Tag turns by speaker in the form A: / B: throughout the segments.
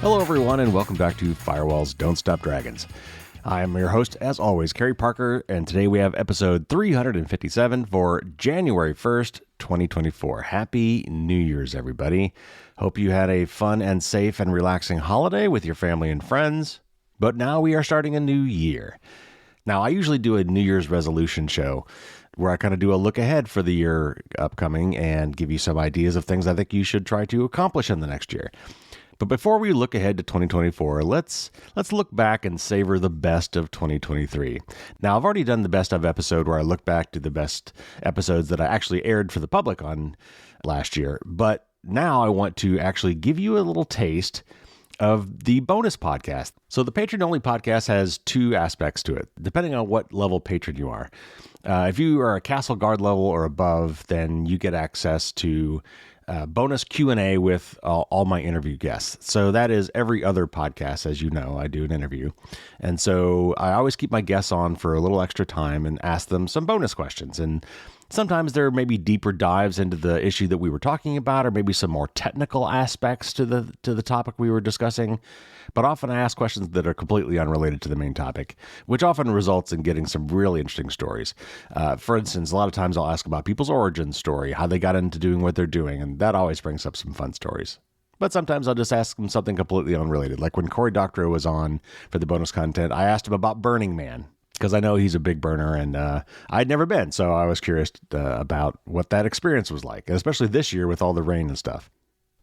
A: Hello, everyone, and welcome back to Firewalls Don't Stop Dragons. I am your host, as always, Cory Parker, and today we have episode 357 for January 1st, 2024. Happy New Year's, everybody. Hope you had a fun and safe and relaxing holiday with your family and friends. But now we are starting a new year. Now, I usually do a New Year's resolution show where I kind of do a look ahead for the year upcoming and give you some ideas of things I think you should try to accomplish in the next year. But before we look ahead to 2024, let's look back and savor the best of 2023. Now, I've already done the best of episode where I look back to the best episodes that I actually aired for the public on last year. But now I want to actually give you a little taste of the bonus podcast. So the patron-only podcast has two aspects to it, depending on what level patron you are. If you are a Castle Guard level or above, then you get access to bonus Q&A with all my interview guests. So that is every other podcast. As you know, I do an interview. And so I always keep my guests on for a little extra time and ask them some bonus questions. And sometimes there may be deeper dives into the issue that we were talking about, or maybe some more technical aspects to the topic we were discussing. But often I ask questions that are completely unrelated to the main topic, which often results in getting some really interesting stories. For instance, a lot of times I'll ask about people's origin story, how they got into doing what they're doing, and that always brings up some fun stories. But sometimes I'll just ask them something completely unrelated. Like when Cory Doctorow was on for the bonus content, I asked him about Burning Man, because I know he's a big burner, and I'd never been, so I was curious about what that experience was like, and especially this year with all the rain and stuff.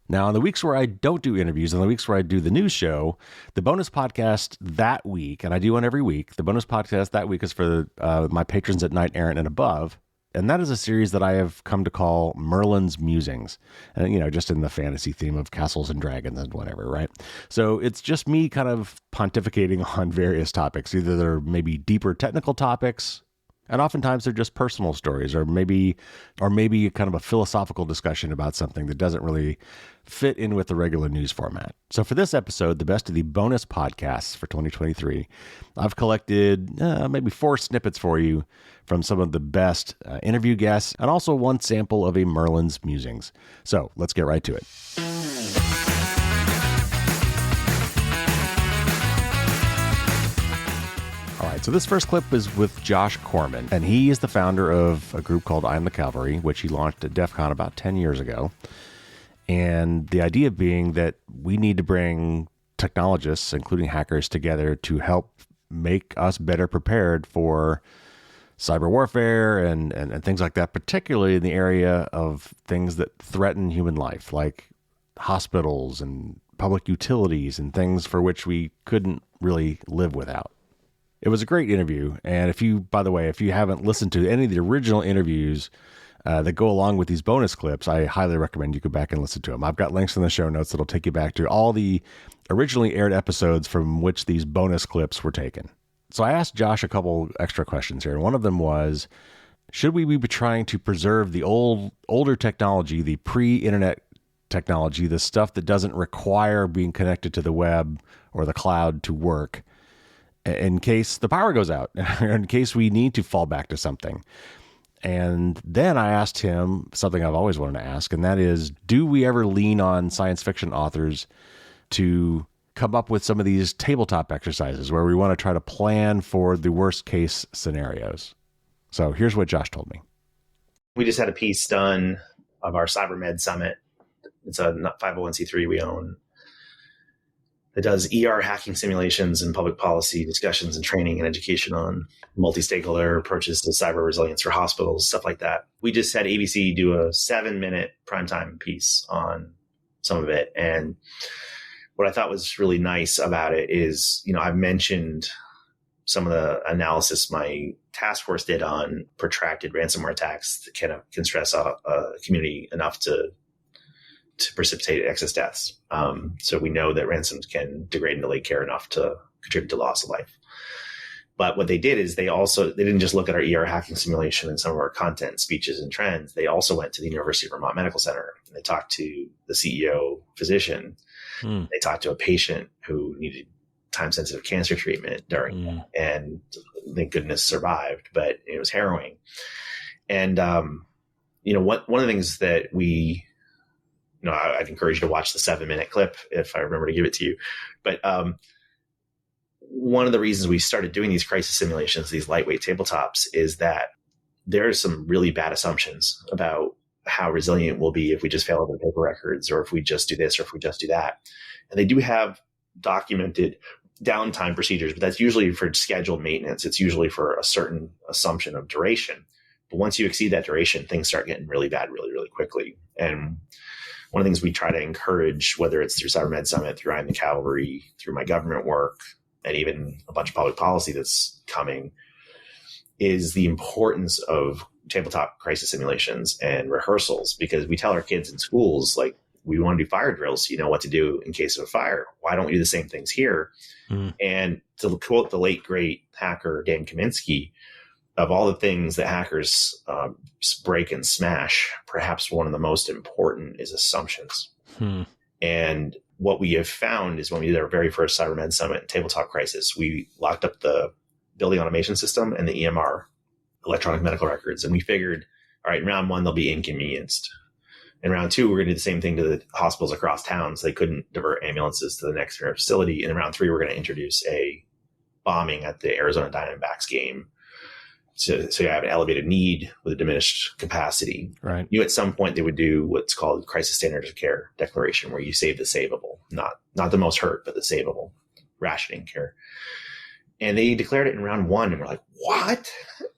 A: Now, on the weeks where I don't do interviews, and the weeks where I do the news show, the bonus podcast that week, and I do one every week, the bonus podcast that week is for my patrons at Knight Errant and above, and that is a series that I have come to call Merlin's Musings, and just in the fantasy theme of castles and dragons and whatever, right? So it's just me kind of pontificating on various topics. Either they're maybe deeper technical topics, and oftentimes they're just personal stories, or maybe kind of a philosophical discussion about something that doesn't really fit in with the regular news format. So for this episode, the best of the bonus podcasts for 2023, I've collected maybe 4 snippets for you from some of the best interview guests, and also one sample of a Merlin's Musings. So let's get right to it. All right, so this first clip is with Josh Corman, and he is the founder of a group called I'm the Cavalry, which he launched at DEF CON about 10 years ago. And the idea being that we need to bring technologists, including hackers, together to help make us better prepared for cyber warfare and things like that, particularly in the area of things that threaten human life, like hospitals and public utilities and things for which we couldn't really live without. It was a great interview. And by the way, if you haven't listened to any of the original interviews that go along with these bonus clips, I highly recommend you go back and listen to them. I've got links in the show notes that'll take you back to all the originally aired episodes from which these bonus clips were taken. So I asked Josh a couple extra questions here. And one of them was, should we be trying to preserve the older technology, the pre-internet technology, the stuff that doesn't require being connected to the web or the cloud to work, in case the power goes out, or in case we need to fall back to something? And then I asked him something I've always wanted to ask, and that is, do we ever lean on science fiction authors to come up with some of these tabletop exercises where we want to try to plan for the worst case scenarios? So here's what Josh told me.
B: We just had a piece done of our CyberMed Summit. It's a 501c3 we own. It does ER hacking simulations and public policy discussions and training and education on multi-stakeholder approaches to cyber resilience for hospitals, stuff like that. We just had ABC do a 7-minute primetime piece on some of it. And what I thought was really nice about it is, I've mentioned some of the analysis my task force did on protracted ransomware attacks that can stress a community enough to precipitate excess deaths. So we know that ransoms can degrade and delay care enough to contribute to loss of life. But what they did is they didn't just look at our ER hacking simulation and some of our content, speeches, and trends. They also went to the University of Vermont Medical Center, and they talked to the CEO physician. They talked to a patient who needed time-sensitive cancer treatment during, and thank goodness survived, but it was harrowing. And, one of the things that we I'd encourage you to watch the 7-minute clip if I remember to give it to you. But one of the reasons we started doing these crisis simulations, these lightweight tabletops, is that there are some really bad assumptions about how resilient we'll be if we just fail over the paper records, or if we just do this, or if we just do that. And they do have documented downtime procedures, but that's usually for scheduled maintenance. It's usually for a certain assumption of duration. But once you exceed that duration, things start getting really bad really, really quickly. And one of the things we try to encourage, whether it's through CyberMed Summit, through I Am the Cavalry, through my government work, and even a bunch of public policy that's coming, is the importance of tabletop crisis simulations and rehearsals. Because we tell our kids in schools, like, we want to do fire drills so you know what to do in case of a fire. Why don't we do the same things here? And to quote the late, great hacker Dan Kaminsky, of all the things that hackers break and smash, perhaps one of the most important is assumptions. And what we have found is when we did our very first CyberMed Summit and Tabletop Crisis, we locked up the building automation system and the EMR, electronic medical records. And we figured, all right, in round 1, they'll be inconvenienced. In round 2, we're going to do the same thing to the hospitals across town, so they couldn't divert ambulances to the next facility. And in round 3, we're going to introduce a bombing at the Arizona Diamondbacks game. So you have an elevated need with a diminished capacity.
A: Right.
B: At some point, they would do what's called crisis standards of care declaration, where you save the savable, not the most hurt, but the savable, rationing care. And they declared it in round 1, and we're like, what?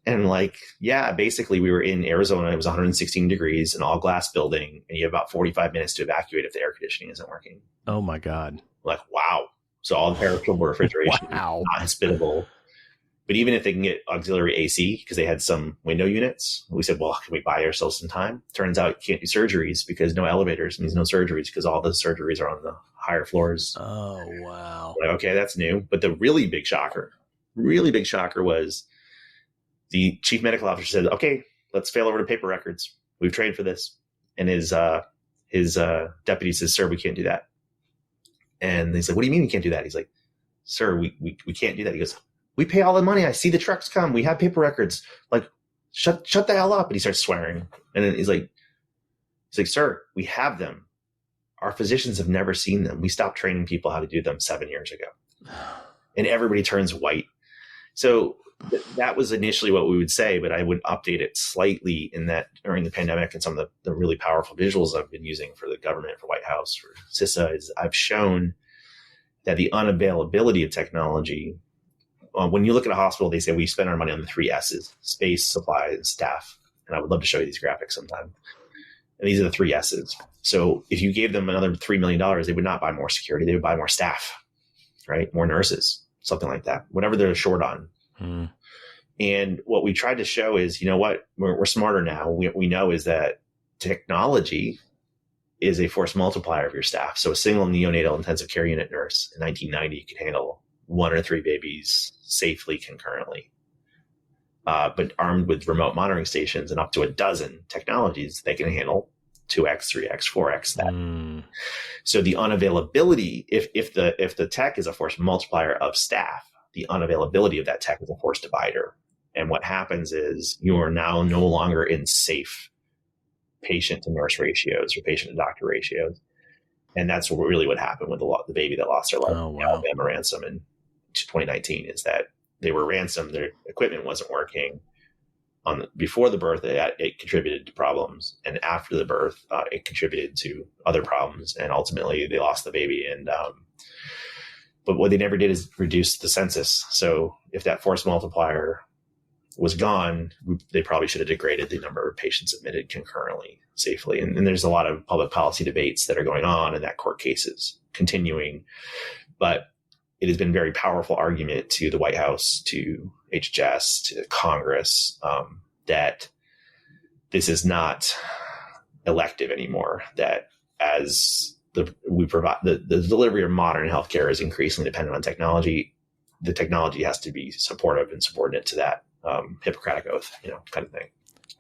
B: And like, yeah, basically we were in Arizona. It was 116 degrees, an all glass building, and you have about 45 minutes to evacuate if the air conditioning isn't working.
A: Oh my God.
B: Like, wow. So all the perishable refrigeration,
A: Wow.
B: not hospitable. But even if they can get auxiliary AC, because they had some window units, we said, well, can we buy ourselves some time? Turns out you can't do surgeries because no elevators means no surgeries, because all the surgeries are on the higher floors.
A: Oh, wow.
B: Like, okay, that's new. But the really big shocker was the chief medical officer said, okay, let's fail over to paper records. We've trained for this. And his deputy says, sir, we can't do that. And he's like, what do you mean we can't do that? He's like, sir, we can't do that. He goes, we pay all the money. I see the trucks come. We have paper records. Like, shut the hell up. And he starts swearing. And then he's like, sir, we have them. Our physicians have never seen them. We stopped training people how to do them 7 years ago. And everybody turns white. So that was initially what we would say, but I would update it slightly in that during the pandemic and some of the really powerful visuals I've been using for the government, for White House, for CISA, is I've shown that the unavailability of technology, when you look at a hospital, they say we spend our money on the 3 S's: space, supply, and staff. And I would love to show you these graphics sometime. And these are the 3 S's. So if you gave them another $3 million, they would not buy more security. They would buy more staff, right? More nurses, something like that, whatever they're short on. And what we tried to show is, you know what, we're smarter now. We know is that technology is a force multiplier of your staff. So a single neonatal intensive care unit nurse in 1990 could handle 1 or 3 babies safely concurrently. But armed with remote monitoring stations and up to a dozen technologies, they can handle 2x, 3x, 4x that. So the unavailability, if the tech is a force multiplier of staff, the unavailability of that tech is a force divider. And what happens is you are now no longer in safe patient to nurse ratios or patient to doctor ratios. And that's really what happened with the baby that lost their life in Alabama ransom in 2019, is that they were ransomed. Their equipment wasn't working. Before the birth, it contributed to problems. And after the birth, it contributed to other problems. And ultimately, they lost the baby. And but what they never did is reduce the census. So if that force multiplier was gone, they probably should have degraded the number of patients admitted concurrently safely. And there's a lot of public policy debates that are going on, and that court cases continuing. But it has been a very powerful argument to the White House, to HHS, to Congress, that this is not elective anymore, that as we provide the delivery of modern healthcare is increasingly dependent on technology. The technology has to be supportive and subordinate to that Hippocratic oath, kind of thing.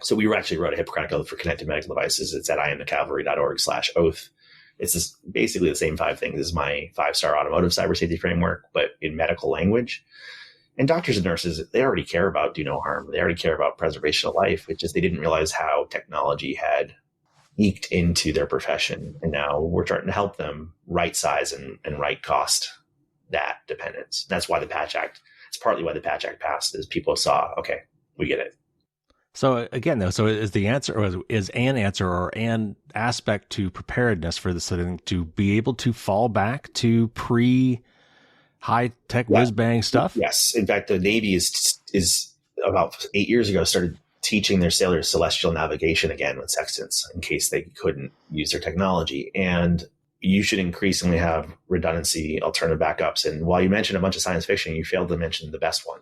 B: So we actually wrote a Hippocratic oath for connected medical devices. It's at iamthecavalry.org/oath. It's basically the same 5 things as my 5-star automotive cyber safety framework, but in medical language. And doctors and nurses, they already care about do no harm. They already care about preservation of life. It's just they didn't realize how technology had eked into their profession. And now we're trying to help them right size and right cost that dependence. That's why the Patch Act, it's partly why the Patch Act passed, is people saw, okay, we get it.
A: So again, though, so is the answer, or is an answer or an aspect to preparedness for this thing to be able to fall back to high-tech whiz-bang stuff?
B: Yes. In fact, the Navy is about 8 years ago started teaching their sailors celestial navigation again with sextants in case they couldn't use their technology. And you should increasingly have redundancy, alternative backups. And while you mentioned a bunch of science fiction, you failed to mention the best one,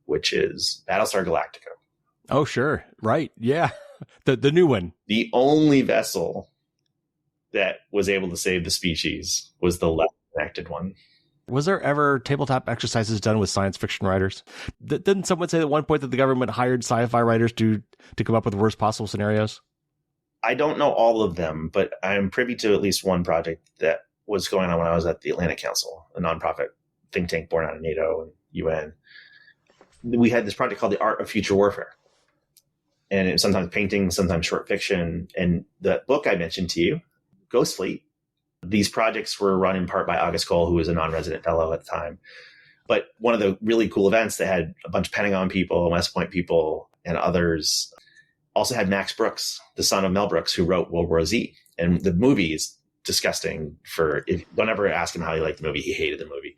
B: which is Battlestar Galactica.
A: Oh, sure. Right. Yeah. The new one.
B: The only vessel that was able to save the species was the less connected one.
A: Was there ever tabletop exercises done with science fiction writers? Didn't someone say at one point that the government hired sci-fi writers to come up with the worst possible scenarios?
B: I don't know all of them, but I'm privy to at least one project that was going on when I was at the Atlantic Council, a nonprofit think tank born out of NATO and UN. We had this project called The Art of Future Warfare. And it was sometimes painting, sometimes short fiction. And the book I mentioned to you, Ghost Fleet, these projects were run in part by August Cole, who was a non-resident fellow at the time. But one of the really cool events that had a bunch of Pentagon people, West Point people, and others also had Max Brooks, the son of Mel Brooks, who wrote World War Z. And the movie is disgusting. Don't ever ask him how he liked the movie. He hated the movie.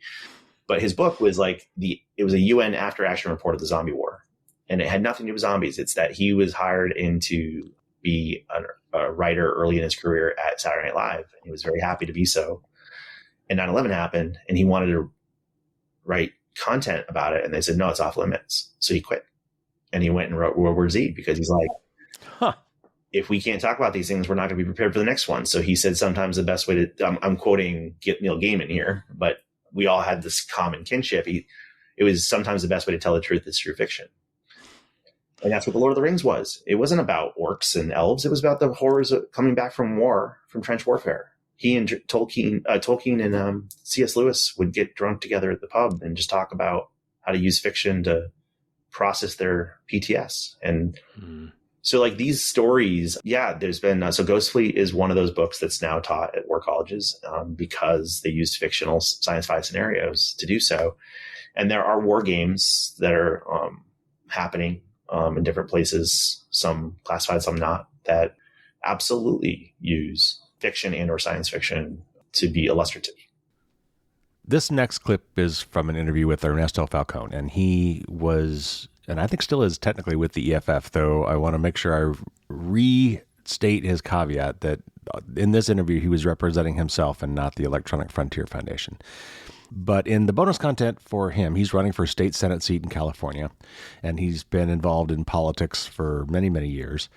B: But his book was it was a UN after-action report of the zombie war. And it had nothing to do with zombies. It's that he was hired in to be a writer early in his career at Saturday Night Live. And he was very happy to be so. And 9/11 happened, and he wanted to write content about it. And they said, no, it's off limits. So he quit. And he went and wrote World War Z because he's like, if we can't talk about these things, we're not going to be prepared for the next one. So he said sometimes the best way to, I'm quoting Neil Gaiman here, but we all had this common kinship. It was sometimes the best way to tell the truth is through fiction. And that's what The Lord of the Rings was. It wasn't about orcs and elves. It was about the horrors of coming back from war, from trench warfare. He and Tolkien and C.S. Lewis would get drunk together at the pub and just talk about how to use fiction to process their PTS. And so like these stories, there's been, so Ghost Fleet is one of those books that's now taught at war colleges because they used fictional science-fi scenarios to do so. And there are war games that are happening in different places, some classified, some not, that absolutely use fiction and or science fiction to be illustrative.
A: This next clip is from an interview with Ernesto Falcon, and he was, and I think still is technically with the EFF, though I want to make sure I restate his caveat that in this interview he was representing himself and not the Electronic Frontier Foundation. But in the bonus content for him, he's running for a state Senate seat in California, and he's been involved in politics for many, many years.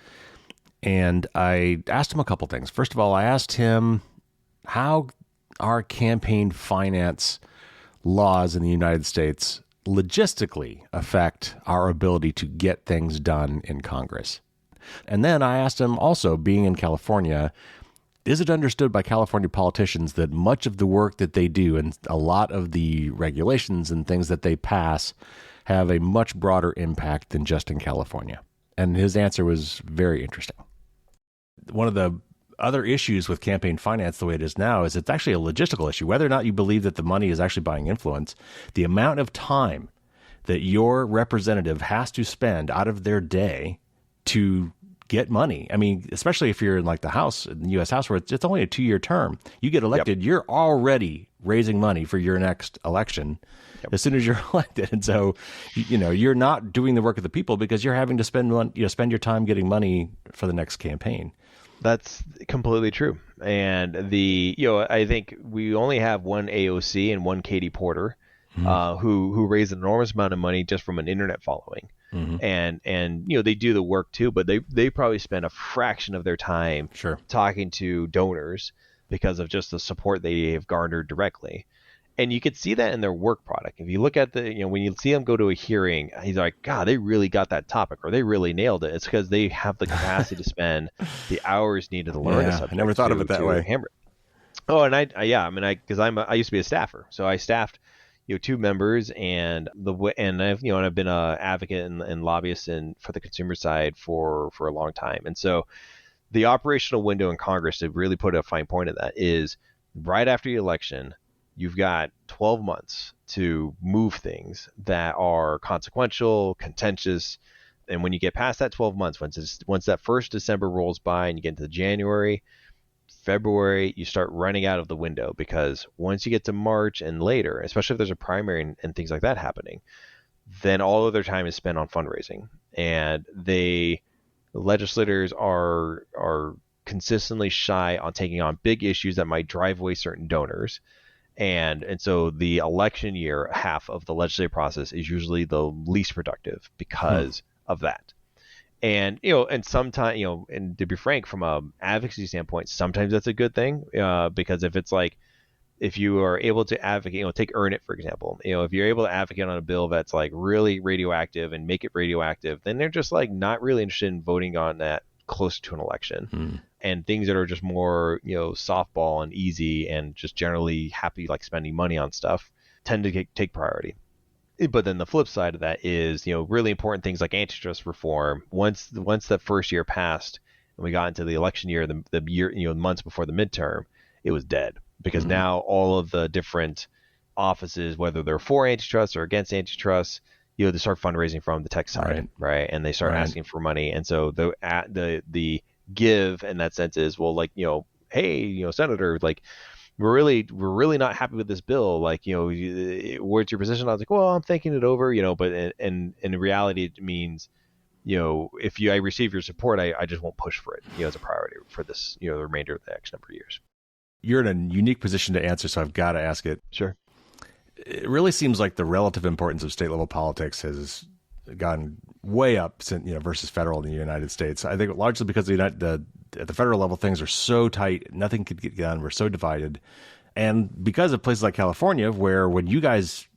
A: And I asked him a couple things. First of all, I asked him how our campaign finance laws in the United States logistically affect our ability to get things done in Congress. And then I asked him also, being in California, is it understood by California politicians that much of the work that they do and a lot of the regulations and things that they pass have a much broader impact than just in California? And his answer was very interesting. One of the other issues with campaign finance the way it is now is it's actually a logistical issue. Whether or not you believe that the money is actually buying influence, the amount of time that your representative has to spend out of their day to get money. I mean, especially if you're in like the House, in the U.S. House, where it's only a 2-year term. You get elected, You're already raising money for your next election as soon as you're elected. And so, you're not doing the work of the people because you're having to spend your time getting money for the next campaign.
C: That's completely true. And I think we only have one AOC and one Katie Porter, who raised an enormous amount of money just from an internet following. And they do the work too, but they probably spend a fraction of their time talking to donors because of just the support they have garnered directly. And you could see that in their work product. If you look at when you see them go to a hearing, he's like, God, they really got that topic, or they really nailed it. It's because they have the capacity to spend the hours needed to learn the subject.
A: I never thought of it that way.
C: Oh, and I used to be a staffer, so I staffed 2 members, and I've been an advocate and lobbyist for the consumer side for a long time. And so the operational window in Congress, to really put a fine point on that, is right after the election, you've got 12 months to move things that are consequential, contentious. And when you get past that 12 months, once that first December rolls by and you get into January, February, you start running out of the window, because once you get to March and later, especially if there's a primary and things like that happening, then all of their time is spent on fundraising. And legislators are consistently shy on taking on big issues that might drive away certain donors. And so the election year half of the legislative process is usually the least productive because of that. And, and sometimes, and to be frank, from a advocacy standpoint, sometimes that's a good thing, because if you are able to advocate, take Earn It, for example, if you're able to advocate on a bill that's like really radioactive and make it radioactive, then they're just like not really interested in voting on that close to an election. And things that are just more, softball and easy and just generally happy, like spending money on stuff, tend to take priority. But then the flip side of that is, really important things like antitrust reform. Once that first year passed and we got into the election year, the year, months before the midterm, it was dead, because now all of the different offices, whether they're for antitrust or against antitrust, they start fundraising from the tech side, right? And they start asking for money. And so the give in that sense is, well, like, hey, Senator, like, we're really not happy with this bill. Like, what's your position? I was like, well, I'm thinking it over, but in reality, it means, if I receive your support, I just won't push for it, as a priority for this, the remainder of the next number of years.
A: You're in a unique position to answer, so I've got to ask it.
C: Sure.
A: It really seems like the relative importance of state level politics has gone way up since, versus federal in the United States. I think largely because at the federal level, things are so tight, nothing could get done. We're so divided. And because of places like California, where when you guys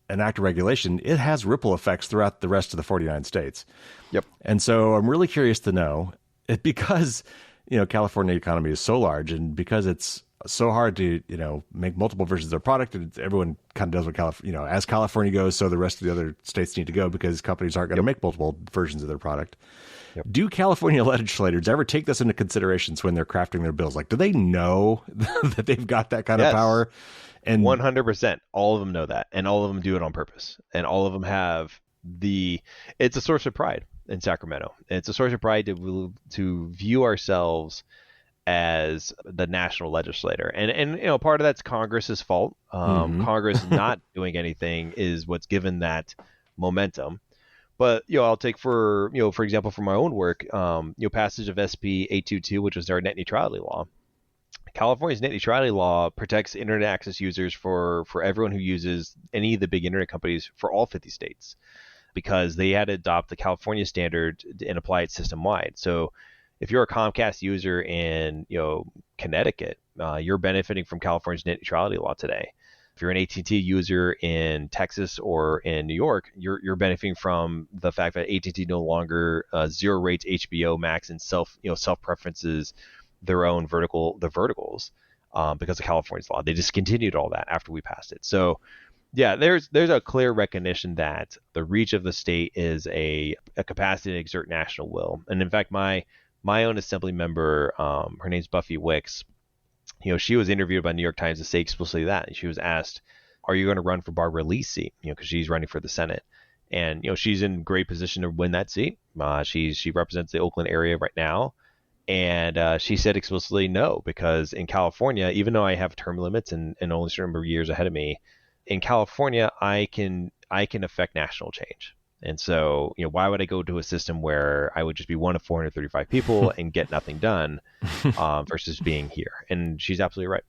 A: enact a regulation, it has ripple effects throughout the rest of the 49 states.
C: Yep. And
A: so I'm really curious to know, because, California economy is so large, and because it's so hard to, make multiple versions of their product, and everyone kind of does what California, as California goes, so the rest of the other states need to go, because companies aren't going to make multiple versions of their product. Yep. Do California legislators ever take this into considerations when they're crafting their bills? Like, do they know that they've got that kind of power? And
C: 100%, all of them know that, and all of them do it on purpose, and all of them have it's a source of pride in Sacramento. It's a source of pride to view ourselves as the national legislator, and part of that's Congress's fault. Congress not doing anything is what's given that momentum. But I'll take for example, for my own work, passage of SB 822, which was our net neutrality law. California's net neutrality law protects internet access users for everyone who uses any of the big internet companies for all 50 states, because they had to adopt the California standard and apply it system wide. So if you're a Comcast user in Connecticut, you're benefiting from California's net neutrality law today. If you're an AT&T user in Texas or in New York, you're benefiting from the fact that AT&T no longer zero rates HBO Max and self preferences their own verticals because of California's law. They discontinued all that after we passed it. So yeah, there's a clear recognition that the reach of the state is a capacity to exert national will. And in fact, my own assembly member, her name's Buffy Wicks. She was interviewed by New York Times to say explicitly that. She was asked, "Are you going to run for Barbara Lee's seat?" Because she's running for the Senate, and she's in great position to win that seat. She represents the Oakland area right now, and she said explicitly no, because in California, even though I have term limits and only a certain number of years ahead of me, in California I can affect national change. And so, why would I go to a system where I would just be one of 435 people and get nothing done versus being here? And she's absolutely right.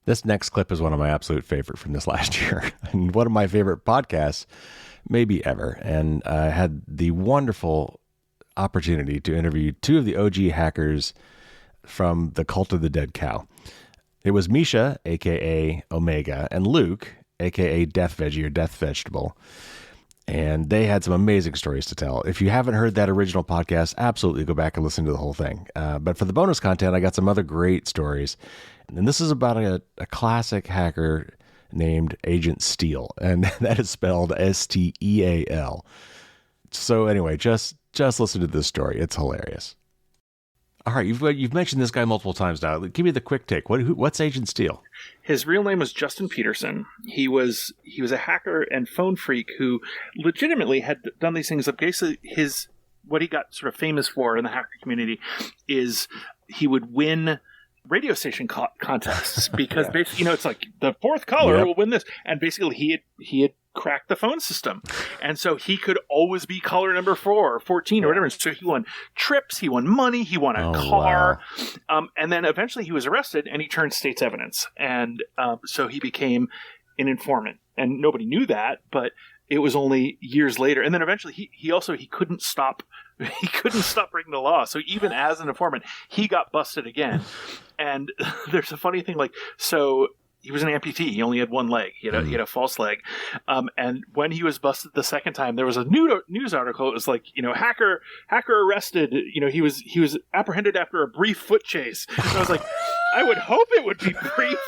A: This next clip is one of my absolute favorite from this last year, and one of my favorite podcasts maybe ever. And I had the wonderful opportunity to interview two of the OG hackers from the Cult of the Dead Cow. It was Misha, a.k.a. Omega, and Luke, a.k.a. Deth Veggie or Deth Vegetable. And they had some amazing stories to tell. If you haven't heard that original podcast, absolutely go back and listen to the whole thing. But for the bonus content, I got some other great stories. And this is about a classic hacker named Agent Steele. And that is spelled Steal. So anyway, just listen to this story. It's hilarious. All right, you've mentioned this guy multiple times now. Give me the quick take. What's Agent Steele?
D: His real name was Justin Peterson. He was a hacker and phone freak who legitimately had done these things. Basically, what he got sort of famous for in the hacker community is he would win radio station contests because basically, it's like the fourth caller will win this, and basically he had cracked the phone system, and so he could always be caller number 4 or 14 or whatever. And so he won trips, he won money, he won a car, and then eventually he was arrested and he turned state's evidence, and so he became an informant, and nobody knew that, but it was only years later. And then eventually he couldn't stop breaking the law. So even as an informant, he got busted again. And there's a funny thing, so he was an amputee. He only had one leg. He had a false leg. And when he was busted the second time, there was a news article. It was like, hacker arrested. He was apprehended after a brief foot chase. And I was like, I would hope it would be brief,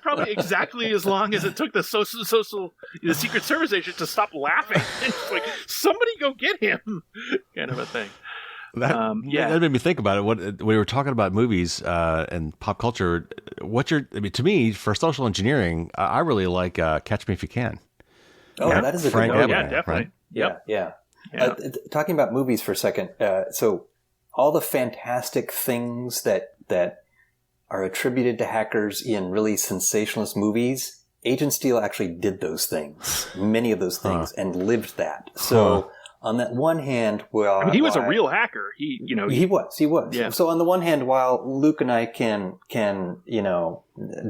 D: probably exactly as long as it took the Secret Service agent to stop laughing. It's like, somebody go get him, kind of a thing.
A: That made me think about it. When we were talking about movies and pop culture, to me, for social engineering, I really like Catch Me If You Can.
E: Oh, that is a
A: Frank
E: good one.
D: Yeah, definitely.
A: Right?
D: Yep.
E: Yeah. Talking about movies for a second, so all the fantastic things that are attributed to hackers in really sensationalist movies, Agent Steele actually did those things, many of those things, and lived that. So on that one hand,
D: he was a real hacker. He
E: was. Yeah. So on the one hand, while Luke and I can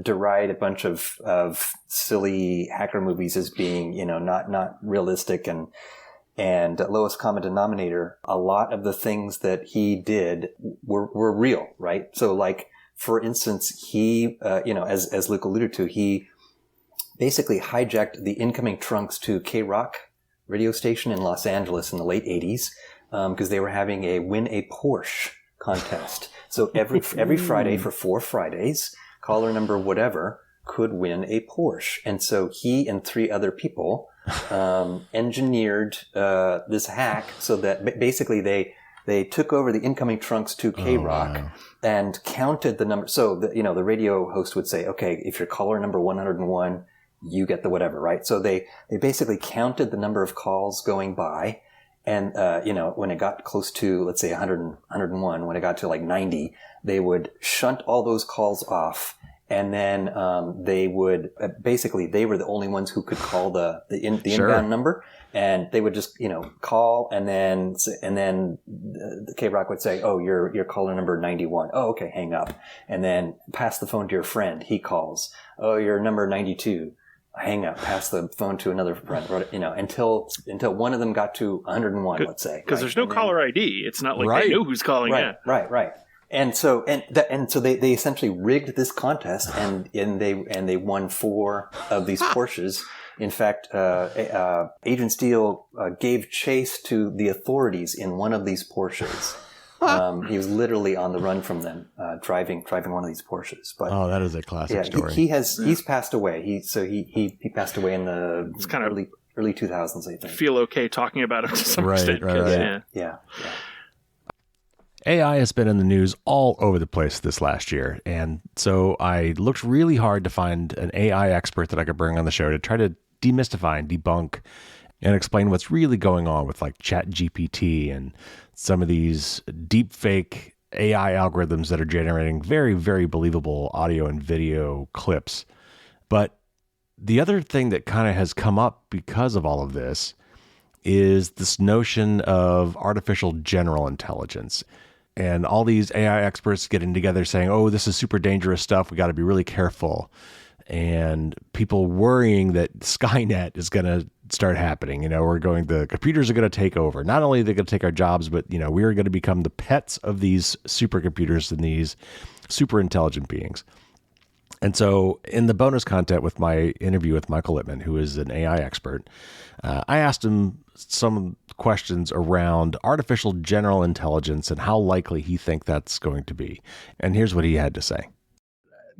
E: deride a bunch of silly hacker movies as being not realistic and lowest common denominator, a lot of the things that he did were real, right? So for instance, he, as Luke alluded to, he basically hijacked the incoming trunks to K-Rock radio station in Los Angeles in the late 80s because they were having a win a Porsche contest. So every Friday for 4 Fridays, caller number whatever could win a Porsche. And so he and 3 other people engineered this hack so that basically they took over the incoming trunks to K-Rock and counted the number. So the radio host would say, okay, if you're caller number 101, you get the whatever, right? So they basically counted the number of calls going by. And, when it got close to, let's say 100, 101, when it got to 90, they would shunt all those calls off. And then, they would, they were the only ones who could call the inbound number. And they would just, call and then the K-Rock would say, oh, you're caller number 91. Oh, okay, hang up. And then pass the phone to your friend. He calls. Oh, you're number 92. Hang up, pass the phone to another friend, until one of them got to 101, let's say.
D: Because there's no caller ID. It's not like they knew who's calling in.
E: Right. And so they essentially rigged this contest, and they won 4 of these Porsches. In fact, Agent Steele gave chase to the authorities in one of these Porsches. He was literally on the run from them, driving one of these Porsches. But
A: that is a classic story.
E: He's passed away. He passed away in the early 2000s, I think.
D: Feel okay talking about it to some extent.
A: Right.
E: Yeah.
A: AI has been in the news all over the place this last year, and so I looked really hard to find an AI expert that I could bring on the show to try to demystify and debunk and explain what's really going on with ChatGPT and some of these deep fake AI algorithms that are generating very, very believable audio and video clips. But the other thing that kind of has come up because of all of this is this notion of artificial general intelligence. And all these AI experts getting together saying, oh, this is super dangerous stuff. We got to be really careful. And people worrying that Skynet is going to start happening. The computers are going to take over. Not only are they going to take our jobs, but, we are going to become the pets of these supercomputers and these super intelligent beings. And so in the bonus content with my interview with Michael Littman, who is an AI expert, I asked him some questions around artificial general intelligence and how likely he thinks that's going to be. And here's what he had to say.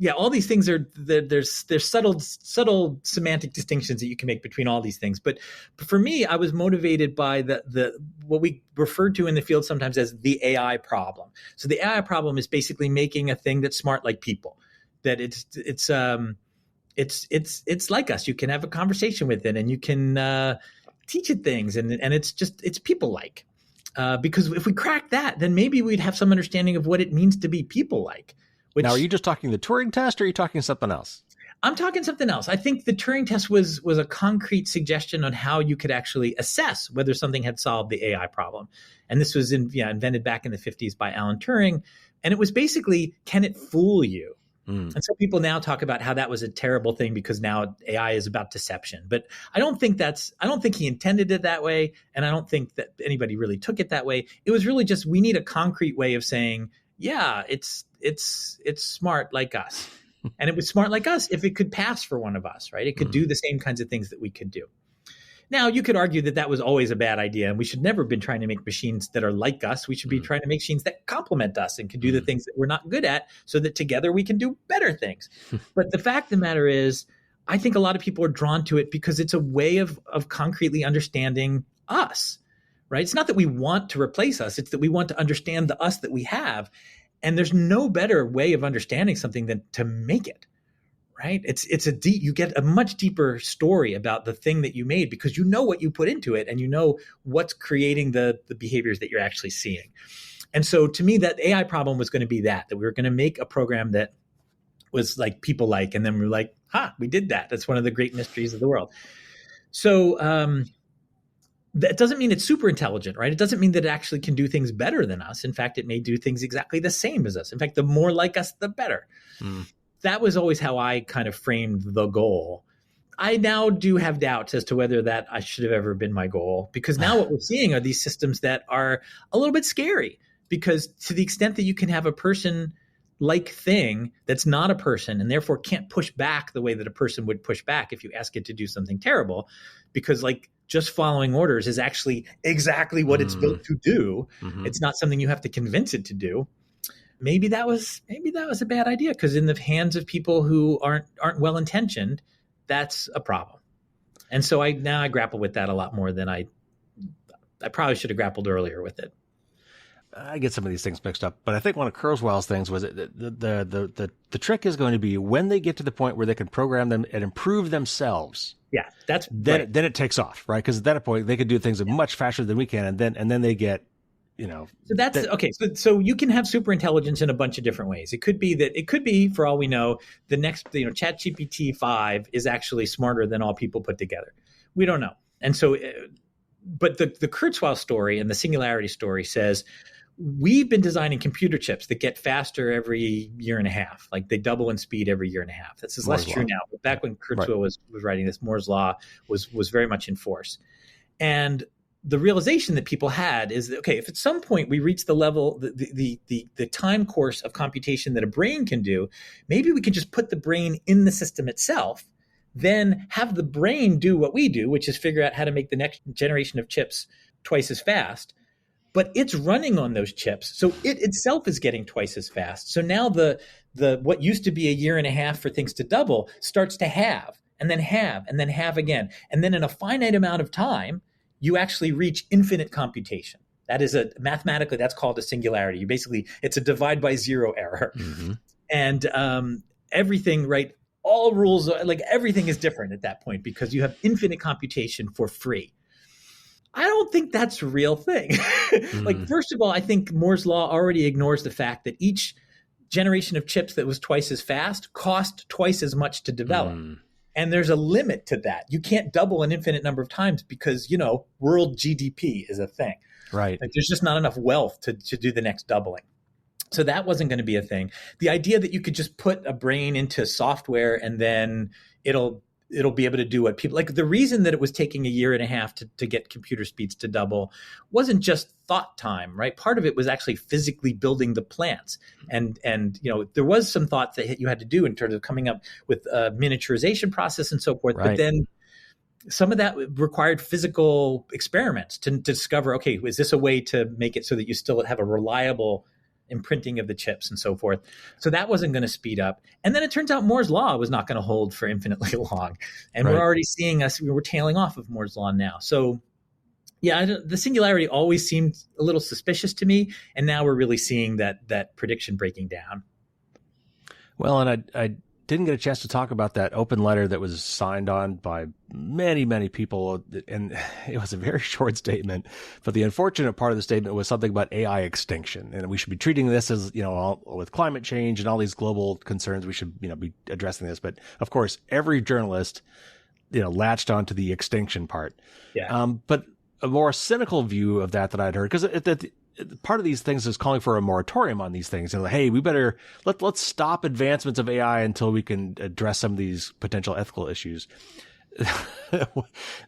F: yeah, all these things there's subtle semantic distinctions that you can make between all these things. But for me, I was motivated by the what we refer to in the field sometimes as the AI problem. So the AI problem is basically making a thing that's smart like people, that it's like us. You can have a conversation with it, and you can teach it things, and it's people like. Because if we crack that, then maybe we'd have some understanding of what it means to be people like.
A: Now, are you just talking the Turing test, or are you talking something else?
F: I'm talking something else. I think the Turing test was a concrete suggestion on how you could actually assess whether something had solved the AI problem. And this was invented back in the 50s by Alan Turing. And it was basically, can it fool you? And so people now talk about how that was a terrible thing because now AI is about deception. But I don't think he intended it that way. And I don't think that anybody really took it that way. It was really just, we need a concrete way of saying, yeah, it's smart like us. And it was smart like us if it could pass for one of us, right? It could do the same kinds of things that we could do. Now, you could argue that was always a bad idea, and we should never have been trying to make machines that are like us. We should be trying to make machines that complement us and can do the things that we're not good at, so that together we can do better things. But the fact of the matter is, I think a lot of people are drawn to it because it's a way of concretely understanding us, right? It's not that we want to replace us. It's that we want to understand the us that we have. And there's no better way of understanding something than to make it. Right? You get a much deeper story about the thing that you made because you know what you put into it and you know what's creating the behaviors that you're actually seeing. And so to me, that AI problem was going to be that we were going to make a program that was like people like, and then we were like, we did that. That's one of the great mysteries of the world. So that doesn't mean it's super intelligent, right? It doesn't mean that it actually can do things better than us. In fact, it may do things exactly the same as us. In fact, the more like us, the better. That was always how I kind of framed the goal. I now do have doubts as to whether that I should have ever been my goal, because now what we're seeing are these systems that are a little bit scary, because to the extent that you can have a person-like thing that's not a person and therefore can't push back the way that a person would push back if you ask it to do something terrible, because like just following orders is actually exactly what it's built to do. It's not something you have to convince it to do. Maybe that was a bad idea, because in the hands of people who aren't well intentioned, that's a problem. And so I grapple with that a lot more than I probably should have grappled earlier with it.
A: I get some of these things mixed up, but I think one of Kurzweil's things was the trick is going to be when they get to the point where they can program them and improve themselves.
F: Yeah, that's
A: then it takes off, right? Because at that point they could do things much faster than we can, and then they get.
F: So that's okay. So you can have super intelligence in a bunch of different ways. It could be, for all we know, the next, ChatGPT 5 is actually smarter than all people put together. We don't know. And so, but the Kurzweil story and the singularity story says, we've been designing computer chips that get faster every year and a half. Like they double in speed every year and a half. This is less true now, but back when Kurzweil was writing this, Moore's law was very much in force. And the realization that people had is that, okay, if at some point we reach the level, the time course of computation that a brain can do, maybe we can just put the brain in the system itself, then have the brain do what we do, which is figure out how to make the next generation of chips twice as fast. But it's running on those chips, so it itself is getting twice as fast. So now the what used to be a year and a half for things to double starts to halve, and then halve, and then halve again. And then in a finite amount of time, you actually reach infinite computation. That is mathematically, that's called a singularity. It's a divide by zero error. And everything, right? All rules, like everything is different at that point because you have infinite computation for free. I don't think that's a real thing. Like, first of all, I think Moore's law already ignores the fact that each generation of chips that was twice as fast cost twice as much to develop. And there's a limit to that. You can't double an infinite number of times because, world GDP is a thing.
A: Right.
F: Like there's just not enough wealth to do the next doubling. So that wasn't going to be a thing. The idea that you could just put a brain into software and then it'll be able to do what people like. The reason that it was taking a year and a half to get computer speeds to double wasn't just thought time, right? Part of it was actually physically building the plants. And there was some thought that you had to do in terms of coming up with a miniaturization process and so forth.
A: Right.
F: But then some of that required physical experiments to discover, okay, is this a way to make it so that you still have a reliable imprinting of the chips and so forth. So that wasn't going to speed up. And then it turns out Moore's law was not going to hold for infinitely long. And we're already seeing we're tailing off of Moore's law now. So yeah, the singularity always seemed a little suspicious to me. And now we're really seeing that prediction breaking down.
A: Well, and I didn't get a chance to talk about that open letter that was signed on by many, many people. And it was a very short statement. But the unfortunate part of the statement was something about AI extinction. And we should be treating this as, with climate change and all these global concerns, we should, be addressing this. But of course, every journalist, latched onto the extinction part.
F: Yeah.
A: But a more cynical view of that I'd heard, because part of these things is calling for a moratorium on these things. And hey, we better let's stop advancements of AI until we can address some of these potential ethical issues.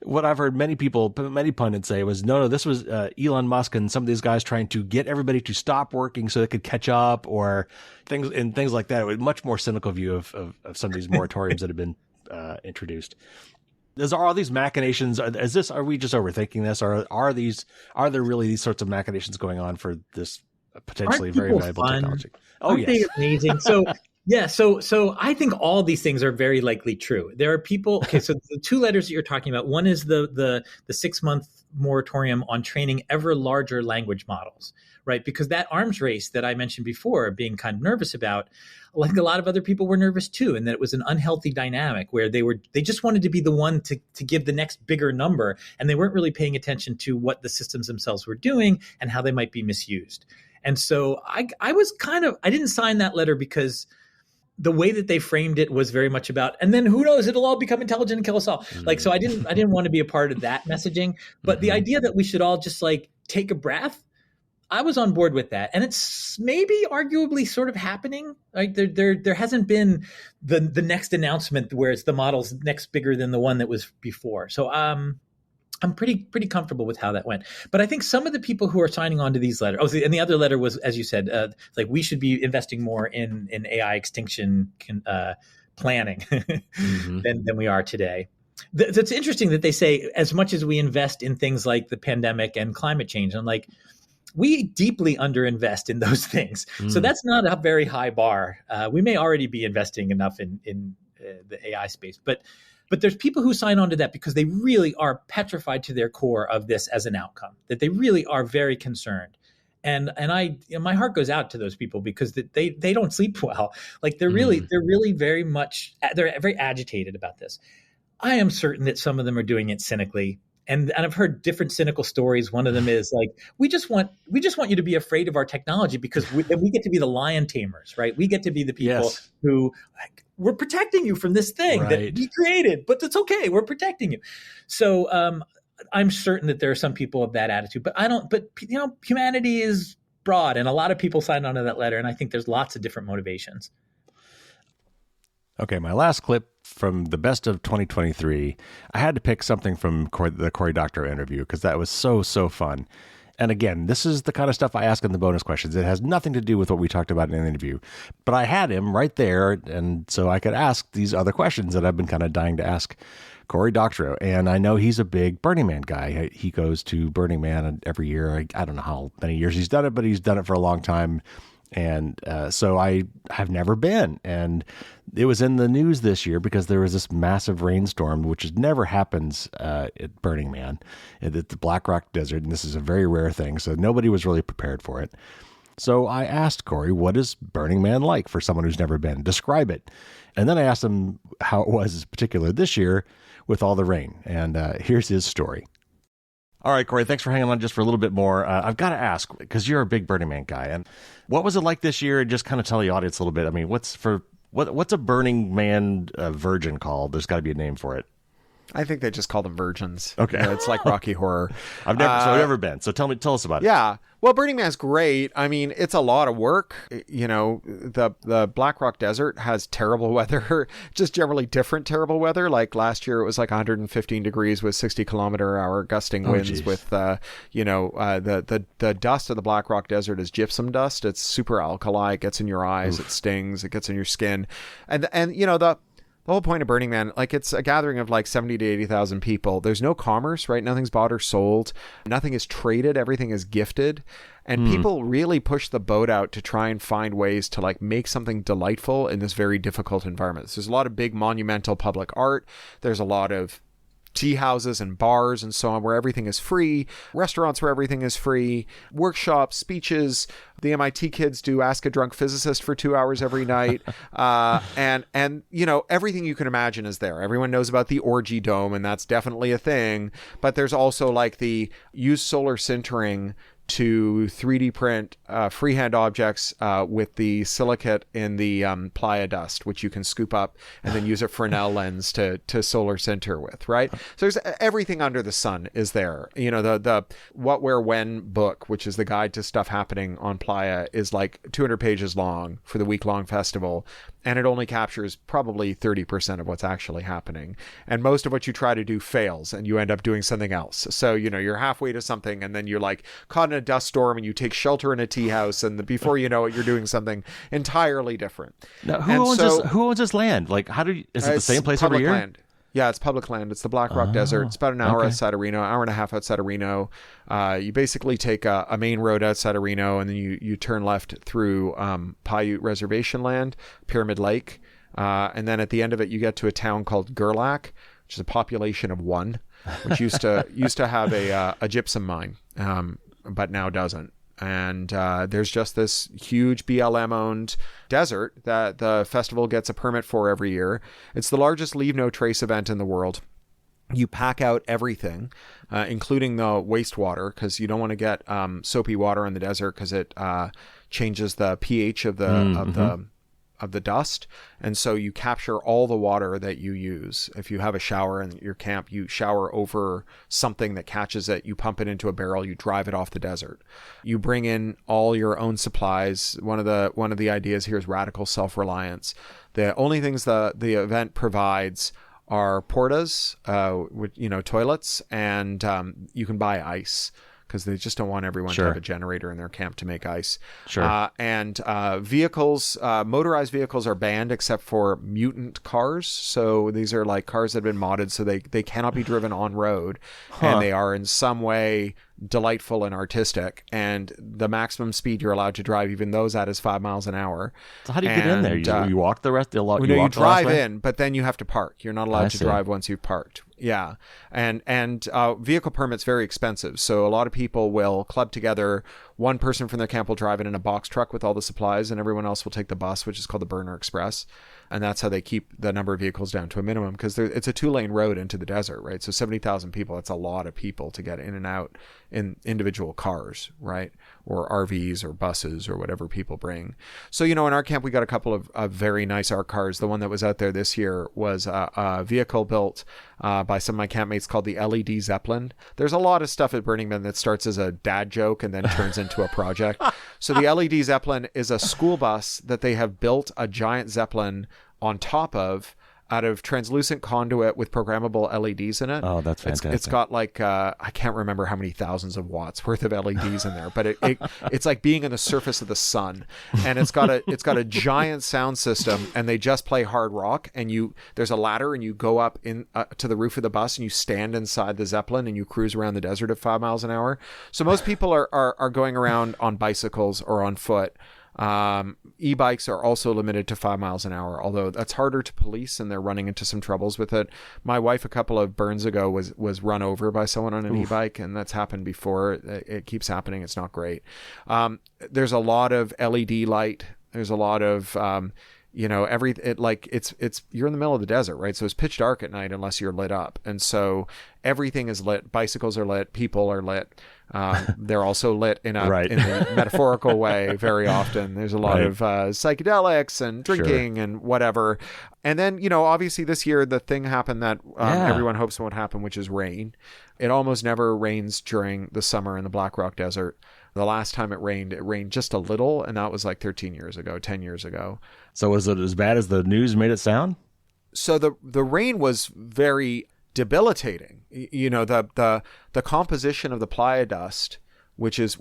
A: What I've heard many pundits say was, no, this was Elon Musk and some of these guys trying to get everybody to stop working so they could catch up, or things like that. A much more cynical view of some of these moratoriums that have been introduced. Are all these machinations? Are we just overthinking this, or are there really these sorts of machinations going on for this potentially very valuable technology?
F: Aren't they amazing? So yeah, so I think all these things are very likely true. There are people. Okay, so the two letters that you're talking about, one is the 6-month moratorium on training ever larger language models, right? Because that arms race that I mentioned before, being kind of nervous about, like a lot of other people were nervous too, and that it was an unhealthy dynamic where they just wanted to be the one to give the next bigger number, and they weren't really paying attention to what the systems themselves were doing and how they might be misused. And so I didn't sign that letter because the way that they framed it was very much about, and then who knows, it'll all become intelligent and kill us all. Mm-hmm. So I didn't want to be a part of that messaging, but the idea that we should all just take a breath, I was on board with that. And it's maybe arguably sort of happening. Like there hasn't been the next announcement where it's the model's next bigger than the one that was before. So I'm pretty comfortable with how that went. But I think some of the people who are signing on to these letters, and the other letter was, as you said, we should be investing more in AI extinction planning than we are today. It's interesting that they say as much as we invest in things like the pandemic and climate change, I'm like, we deeply underinvest in those things. So that's not a very high bar. We may already be investing enough in the AI space, but there's people who sign on to that because they really are petrified to their core of this as an outcome, that they really are very concerned. And my heart goes out to those people because they don't sleep well. Like they're really very agitated about this. I am certain that some of them are doing it cynically. And I've heard different cynical stories. One of them is like, we just want you to be afraid of our technology because then we get to be the lion tamers, right? We get to be the people who we're protecting you from this thing that we created, but it's okay. We're protecting you. So I'm certain that there are some people of that attitude, but humanity is broad, and a lot of people signed on to that letter. And I think there's lots of different motivations.
A: Okay, my last clip from the best of 2023, I had to pick something from the Cory Doctorow interview because that was so fun. And again, this is the kind of stuff I ask in the bonus questions. It has nothing to do with what we talked about in the interview, but I had him right there, and so I could ask these other questions that I've been kind of dying to ask Cory Doctorow. And I know he's a big Burning Man guy. He goes to Burning Man every year. I don't know how many years he's done it, but he's done it for a long time. And so I have never been. And it was in the news this year because there was this massive rainstorm, which never happens at Burning Man, at the Black Rock Desert. And this is a very rare thing. So nobody was really prepared for it. So I asked Cory, what is Burning Man like for someone who's never been? Describe it. And then I asked him how it was, particular this year with all the rain. And here's his story. All right, Cory, thanks for hanging on just for a little bit more. I've got to ask, because you're a big Burning Man guy, and what was it like this year? And just kind of tell the audience a little bit. I mean, what's a Burning Man virgin called? There's got to be a name for it.
G: I think they just call them virgins.
A: Okay.
G: It's like Rocky Horror.
A: I've never been. So tell us about it.
G: Yeah. Well, Burning Man's great. I mean, it's a lot of work. You know, the Black Rock Desert has terrible weather, just generally different terrible weather. Like last year, it was like 115 degrees with 60-kilometer-hour gusting winds with, the dust of the Black Rock Desert is gypsum dust. It's super alkali. It gets in your eyes. It stings. It gets in your skin. And The whole point of Burning Man, like, it's a gathering of like 70 to 80,000 people. There's no commerce, right? Nothing's bought or sold. Nothing is traded. Everything is gifted. And people really push the boat out to try and find ways to like make something delightful in this very difficult environment. So there's a lot of big monumental public art. There's a lot of tea houses and bars and so on where everything is free, restaurants where everything is free, workshops, speeches. The MIT kids do Ask a Drunk Physicist for 2 hours every night. And you know, everything you can imagine is there. Everyone knows about the orgy dome, and that's definitely a thing. But there's also like the use solar sintering to 3D print freehand objects with the silicate in the playa dust, which you can scoop up and then use a Fresnel lens to solar sinter with, right? So there's everything under the sun is there. You know, the What, Where, When book, which is the guide to stuff happening on playa, is like 200 pages long for the week-long festival. And it only captures probably 30% of what's actually happening. And most of what you try to do fails, and you end up doing something else. So, you know, you're halfway to something, and then you're like caught in a dust storm, and you take shelter in a tea house, and before you know it, you're doing something entirely different.
A: Now, who owns this land? Like, is it the same place every year?
G: Land. Yeah, it's public land. It's the Black Rock Desert. It's about an hour outside of Reno, hour and a half outside of Reno. You basically take a main road outside of Reno, and then you turn left through Paiute Reservation land, Pyramid Lake. And then at the end of it, you get to a town called Gerlach, which is a population of 1, which used to have a gypsum mine, but now doesn't. And there's just this huge BLM-owned desert that the festival gets a permit for every year. It's the largest Leave No Trace event in the world. You pack out everything, including the wastewater, because you don't want to get soapy water in the desert because it changes the pH of the dust. And so you capture all the water that you use. If you have a shower in your camp, you shower over something that catches it, you pump it into a barrel, you drive it off the desert. You bring in all your own supplies. One of the ideas here is radical self-reliance. The only things the event provides are portas, with, you know, toilets, and you can buy ice, because they just don't want everyone to have a generator in their camp to make ice. And vehicles, motorized vehicles are banned except for mutant cars. So these are like cars that have been modded so they cannot be driven on road. And they are in some way delightful and artistic. And the maximum speed you're allowed to drive, even those at, is 5 miles an hour.
A: So how do you get in there? You walk the rest?
G: You drive in, but then you have to park. You're not allowed to drive once you've parked. Yeah. And vehicle permit's very expensive. So a lot of people will club together. One person from their camp will drive in a box truck with all the supplies, and everyone else will take the bus, which is called the Burner Express. And that's how they keep the number of vehicles down to a minimum, because it's a 2-lane road into the desert, right? So 70,000 people, that's a lot of people to get in and out in individual cars, right? Or RVs or buses or whatever people bring. So, you know, in our camp, we got a couple of very nice art cars. The one that was out there this year was a vehicle built by some of my campmates called the LED Zeppelin. There's a lot of stuff at Burning Man that starts as a dad joke and then turns into a project. So the LED Zeppelin is a school bus that they have built a giant Zeppelin on top of, out of translucent conduit with programmable LEDs in it.
A: Oh, that's fantastic.
G: It's got like, I can't remember how many thousands of watts worth of LEDs in there, but it's like being on the surface of the sun. And it's got a giant sound system, and they just play hard rock, and there's a ladder, and you go up to the roof of the bus, and you stand inside the Zeppelin, and you cruise around the desert at 5 miles an hour. So most people are going around on bicycles or on foot. E-bikes are also limited to 5 miles an hour, although that's harder to police, and they're running into some troubles with it. My wife a couple of burns ago was run over by someone on an e-bike, and that's happened before. It keeps happening. It's not great. There's a lot of LED light. There's a lot of you're in the middle of the desert, right? So it's pitch dark at night unless you're lit up, and so everything is lit. Bicycles are lit. People are lit. They're also lit in a metaphorical way very often. There's a lot of psychedelics and drinking and whatever. And then, obviously this year the thing happened that everyone hopes won't happen, which is rain. It almost never rains during the summer in the Black Rock Desert. The last time it rained just a little, and that was like 10 years ago.
A: So was it as bad as the news made it sound?
G: So the rain was very debilitating. The composition of the playa dust, which is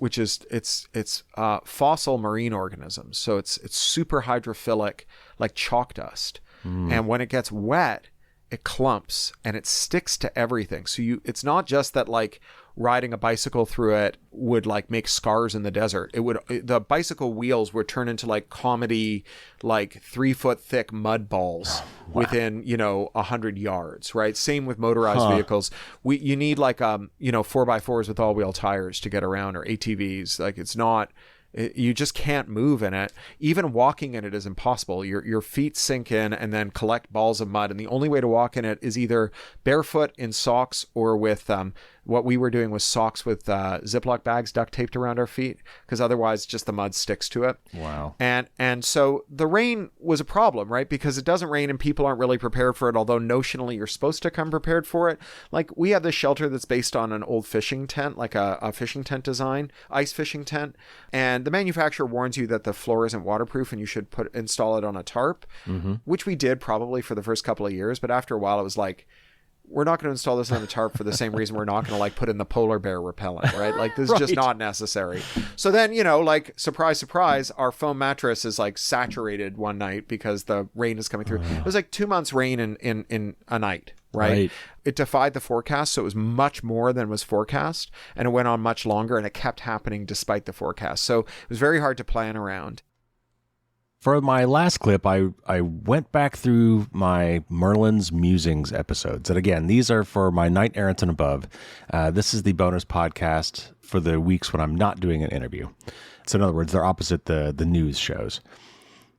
G: fossil marine organisms. So it's super hydrophilic, like chalk dust. And when it gets wet, it clumps and it sticks to everything. So it's not just that like riding a bicycle through it would like make scars in the desert. The bicycle wheels would turn into like comedy, like 3-foot thick mud balls within, 100 yards, right? Same with motorized vehicles. You need like, 4x4s with all wheel tires to get around, or ATVs. Like you just can't move in it. Even walking in it is impossible. Your feet sink in and then collect balls of mud. And the only way to walk in it is either barefoot in socks or with what we were doing was socks with Ziploc bags duct taped around our feet, because otherwise just the mud sticks to it.
A: Wow.
G: And so the rain was a problem, right? Because it doesn't rain and people aren't really prepared for it, although notionally you're supposed to come prepared for it. Like we have this shelter that's based on an old fishing tent, like a fishing tent design, ice fishing tent. And the manufacturer warns you that the floor isn't waterproof and you should install it on a tarp, which we did probably for the first couple of years. But after a while it was like, we're not going to install this on a tarp for the same reason we're not going to like put in the polar bear repellent, right? Like this is just not necessary. So then, like surprise, surprise, our foam mattress is like saturated one night because the rain is coming through. It was like 2 months rain in a night, right? It defied the forecast. So it was much more than was forecast, and it went on much longer, and it kept happening despite the forecast. So it was very hard to plan around.
A: For my last clip, I went back through my Merlin's Musings episodes. And again, these are for my Knight Errant and above. This is the bonus podcast for the weeks when I'm not doing an interview. So in other words, they're opposite the news shows.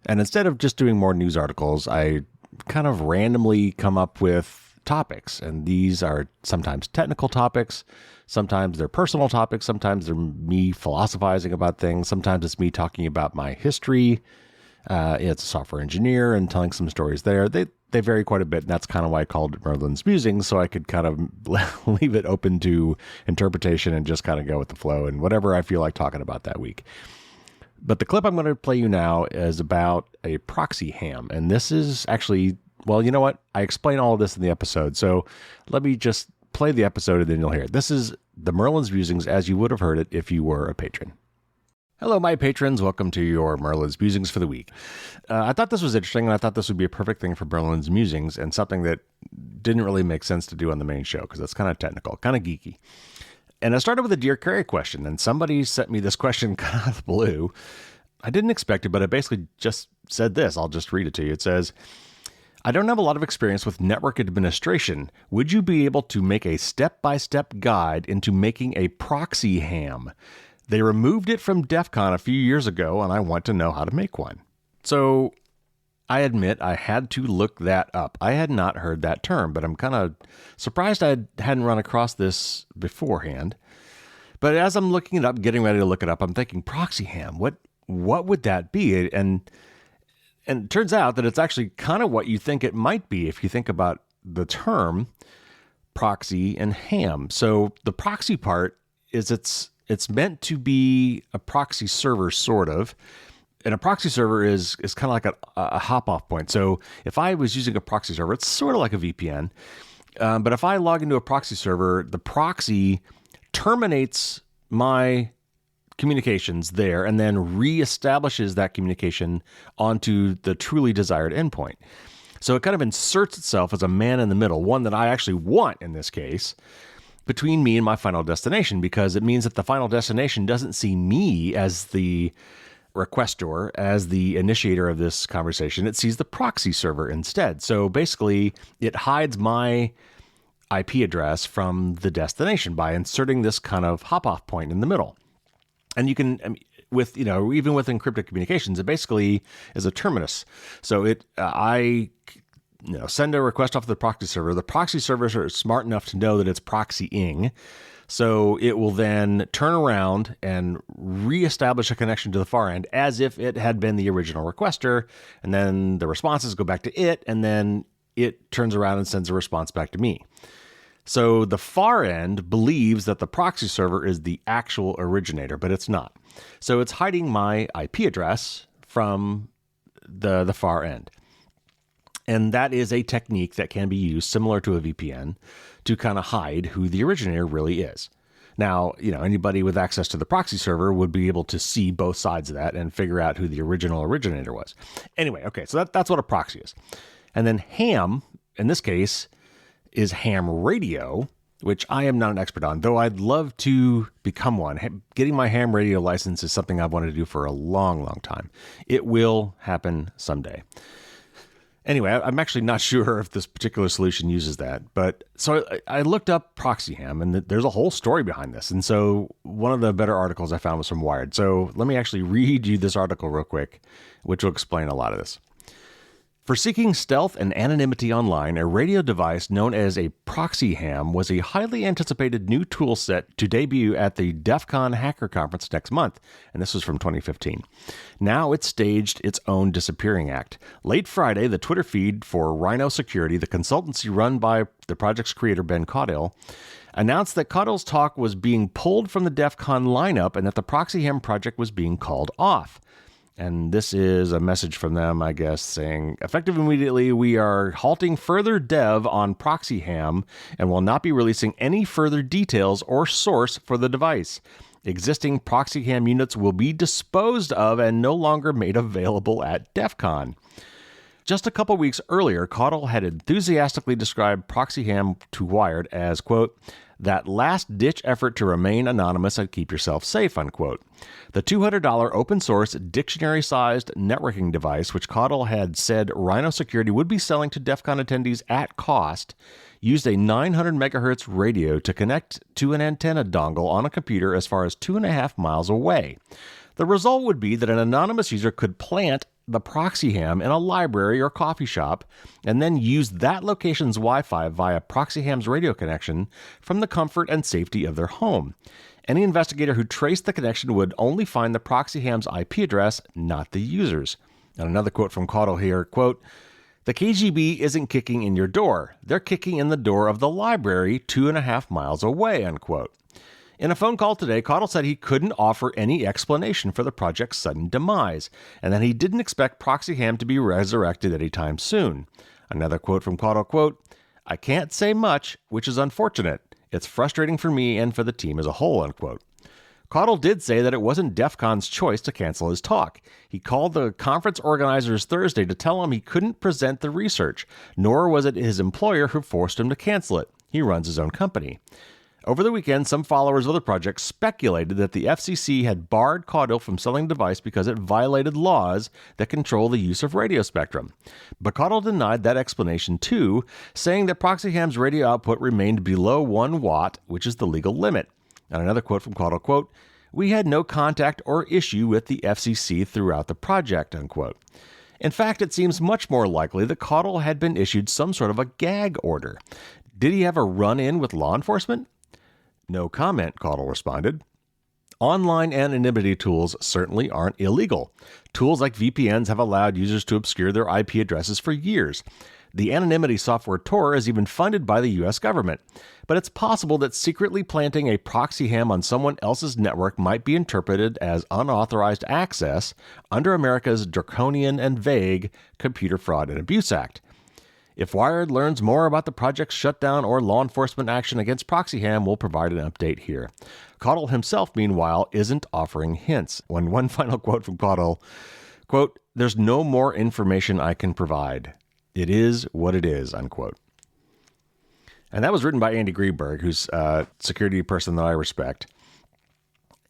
A: And instead of just doing more news articles, I kind of randomly come up with topics. And these are sometimes technical topics. Sometimes they're personal topics. Sometimes they're me philosophizing about things. Sometimes it's me talking about my history. It's a software engineer and telling some stories there. They vary quite a bit, and that's kind of why I called it Merlin's Musings, so I could kind of leave it open to interpretation and just kind of go with the flow and whatever I feel like talking about that week. But the clip I'm going to play you now is about a ProxyHam, and this is actually, well, you know what? I explain all of this in the episode, so let me just play the episode and then you'll hear it. This is the Merlin's Musings as you would have heard it if you were a patron. Hello, my patrons. Welcome to your Merlin's Musings for the week. I thought this was interesting, and I thought this would be a perfect thing for Merlin's Musings, and something that didn't really make sense to do on the main show, because it's kind of technical, kind of geeky. And I started with a Dear Carrie question, and somebody sent me this question kind of out of the blue. I didn't expect it, but it basically just said this. I'll just read it to you. It says, I don't have a lot of experience with network administration. Would you be able to make a step-by-step guide into making a ProxyHam? They removed it from DEF CON a few years ago, and I want to know how to make one. So I admit I had to look that up. I had not heard that term, but I'm kind of surprised I hadn't run across this beforehand. But as I'm looking it up, getting ready to look it up, I'm thinking, ProxyHam, what would that be? And it turns out that it's actually kind of what you think it might be if you think about the term proxy and ham. So the proxy part is it's meant to be a proxy server, sort of. And a proxy server is kind of like a hop-off point. So if I was using a proxy server, it's sort of like a VPN. But if I log into a proxy server, the proxy terminates my communications there and then reestablishes that communication onto the truly desired endpoint. So it kind of inserts itself as a man in the middle, one that I actually want in this case, between me and my final destination, because it means that the final destination doesn't see me as the requestor, as the initiator of this conversation. It sees the proxy server instead. So basically, it hides my IP address from the destination by inserting this kind of hop-off point in the middle. And you can, even with encrypted communications, it basically is a terminus. So I send a request off to the proxy server. The proxy servers are smart enough to know that it's proxying. So it will then turn around and reestablish a connection to the far end as if it had been the original requester. And then the responses go back to it, and then it turns around and sends a response back to me. So the far end believes that the proxy server is the actual originator, but it's not. So it's hiding my IP address from the far end. And that is a technique that can be used, similar to a VPN, to kind of hide who the originator really is. Now, anybody with access to the proxy server would be able to see both sides of that and figure out who the original originator was. Anyway, okay, so that's what a proxy is. And then ham, in this case, is ham radio, which I am not an expert on, though I'd love to become one. Getting my ham radio license is something I've wanted to do for a long, long time. It will happen someday. Anyway, I'm actually not sure if this particular solution uses that. But so I looked up ProxyHam, and there's a whole story behind this. And so one of the better articles I found was from Wired. So let me actually read you this article real quick, which will explain a lot of this. For seeking stealth and anonymity online, a radio device known as a ProxyHam was a highly anticipated new tool set to debut at the DEF CON Hacker Conference next month, and this was from 2015. Now it's staged its own disappearing act. Late Friday, the Twitter feed for Rhino Security, the consultancy run by the project's creator Ben Caudill, announced that Caudill's talk was being pulled from the DEF CON lineup and that the ProxyHam project was being called off. And this is a message from them, I guess, saying, effective immediately, we are halting further dev on ProxyHam and will not be releasing any further details or source for the device. Existing ProxyHam units will be disposed of and no longer made available at DEF CON. Just a couple weeks earlier, Caudill had enthusiastically described ProxyHam to Wired as, quote, that last-ditch effort to remain anonymous and keep yourself safe, unquote. The $200 open-source, dictionary-sized networking device, which Caudill had said Rhino Security would be selling to DEF CON attendees at cost, used a 900 megahertz radio to connect to an antenna dongle on a computer as far as 2.5 miles away. The result would be that an anonymous user could plant the ProxyHam in a library or coffee shop and then use that location's Wi-Fi via ProxyHam's radio connection from the comfort and safety of their home. Any investigator who traced the connection would only find the ProxyHam's IP address, not the user's. And another quote from Caudill here, quote, the KGB isn't kicking in your door. They're kicking in the door of the library 2.5 miles away, unquote. In a phone call today, Caudill said he couldn't offer any explanation for the project's sudden demise, and that he didn't expect ProxyHam to be resurrected anytime soon. Another quote from Caudill, quote, I can't say much, which is unfortunate. It's frustrating for me and for the team as a whole, unquote. Caudill did say that it wasn't DEF CON's choice to cancel his talk. He called the conference organizers Thursday to tell him he couldn't present the research, nor was it his employer who forced him to cancel it. He runs his own company. Over the weekend, some followers of the project speculated that the FCC had barred Caudill from selling the device because it violated laws that control the use of radio spectrum. But Caudill denied that explanation too, saying that ProxyHam's radio output remained below 1 watt, which is the legal limit. And another quote from Caudill, quote, we had no contact or issue with the FCC throughout the project, unquote. In fact, it seems much more likely that Caudill had been issued some sort of a gag order. Did he have a run-in with law enforcement? No comment, Caudill responded. Online anonymity tools certainly aren't illegal. Tools like VPNs have allowed users to obscure their IP addresses for years. The anonymity software Tor is even funded by the U.S. government. But it's possible that secretly planting a ProxyHam on someone else's network might be interpreted as unauthorized access under America's draconian and vague Computer Fraud and Abuse Act. If Wired learns more about the project's shutdown or law enforcement action against ProxyHam, we'll provide an update here. Caudill himself, meanwhile, isn't offering hints. One final quote from Caudill, quote, there's no more information I can provide. It is what it is, unquote. And that was written by Andy Greenberg, who's a security person that I respect.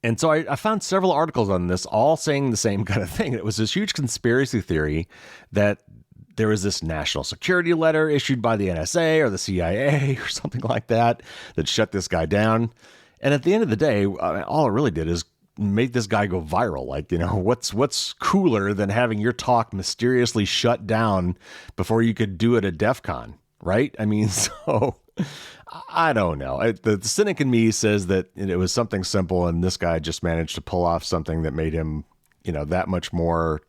A: And so I found several articles on this, all saying the same kind of thing. It was this huge conspiracy theory that there was this national security letter issued by the NSA or the CIA or something like that shut this guy down. And at the end of the day, all it really did is make this guy go viral. Like, you know, what's cooler than having your talk mysteriously shut down before you could do it at DEF CON, right? I mean, so I don't know. The cynic in me says that it was something simple and this guy just managed to pull off something that made him, you know, that much more,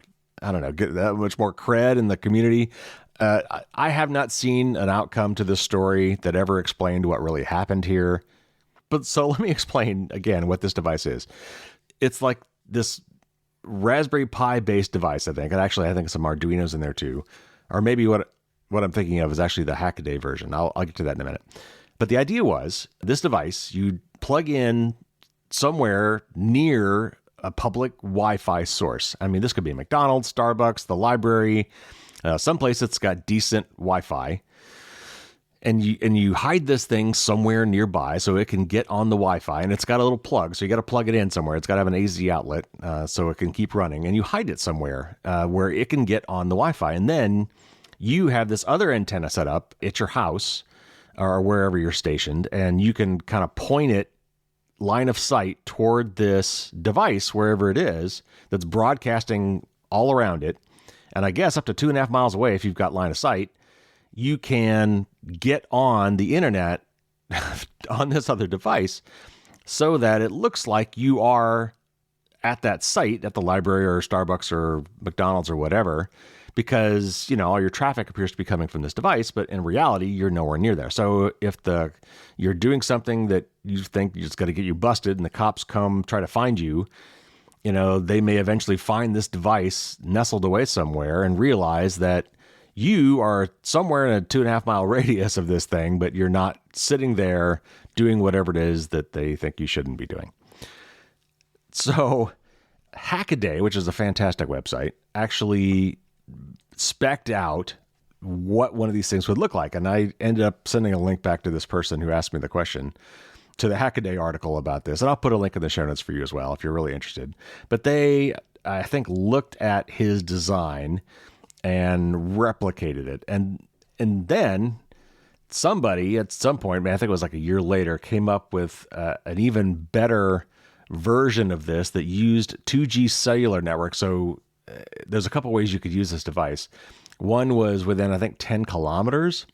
A: I don't know, get that much more cred in the community. I have not seen an outcome to this story that ever explained what really happened here. But so let me explain again what this device is. It's like this Raspberry Pi based device, I think. And actually, I think some Arduinos in there too. Or maybe what I'm thinking of is actually the Hackaday version. I'll get to that in a minute. But the idea was this device, you plug in somewhere near a public Wi-Fi source. I mean, this could be McDonald's, Starbucks, the library, Someplace that's got decent Wi-Fi. And you hide this thing somewhere nearby so it can get on the Wi-Fi, and it's got a little plug, so you got to plug it in somewhere. It's got to have an AZ outlet so it can keep running, and you hide it somewhere where it can get on the Wi-Fi. And then you have this other antenna set up at your house or wherever you're stationed, and you can kind of point it line of sight toward this device, wherever it is, that's broadcasting all around it. And I guess up to 2.5 miles away, if you've got line of sight, you can get on the internet on this other device so that it looks like you are at that site at the library or Starbucks or McDonald's or whatever, because, all your traffic appears to be coming from this device, but in reality, you're nowhere near there. So if you're doing something that you think it's going to get you busted and the cops come try to find you, they may eventually find this device nestled away somewhere and realize that you are somewhere in a 2.5 mile radius of this thing, but you're not sitting there doing whatever it is that they think you shouldn't be doing. So Hackaday, which is a fantastic website, actually spec'd out what one of these things would look like. And I ended up sending a link back to this person who asked me the question to the Hackaday article about this. And I'll put a link in the show notes for you as well if you're really interested. But they, I think, looked at his design and replicated it. And then somebody at some point, I think it was like a year later, came up with an even better version of this that used 2G cellular network. So there's a couple ways you could use this device. One was within, I think, 10 kilometers.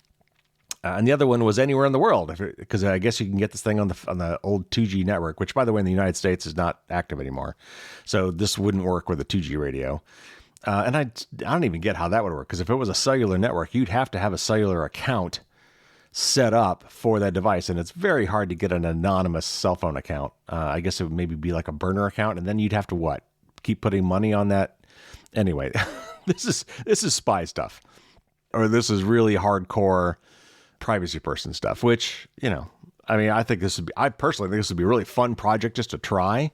A: And the other one was anywhere in the world, because I guess you can get this thing on the old 2G network, which, by the way, in the United States is not active anymore. So this wouldn't work with a 2G radio. And I don't even get how that would work, because if it was a cellular network, you'd have to have a cellular account set up for that device, and it's very hard to get an anonymous cell phone account. I guess it would maybe be like a burner account, and then you'd have to keep putting money on that. Anyway, this is spy stuff, or this is really hardcore privacy person stuff. Which I personally think this would be a really fun project just to try.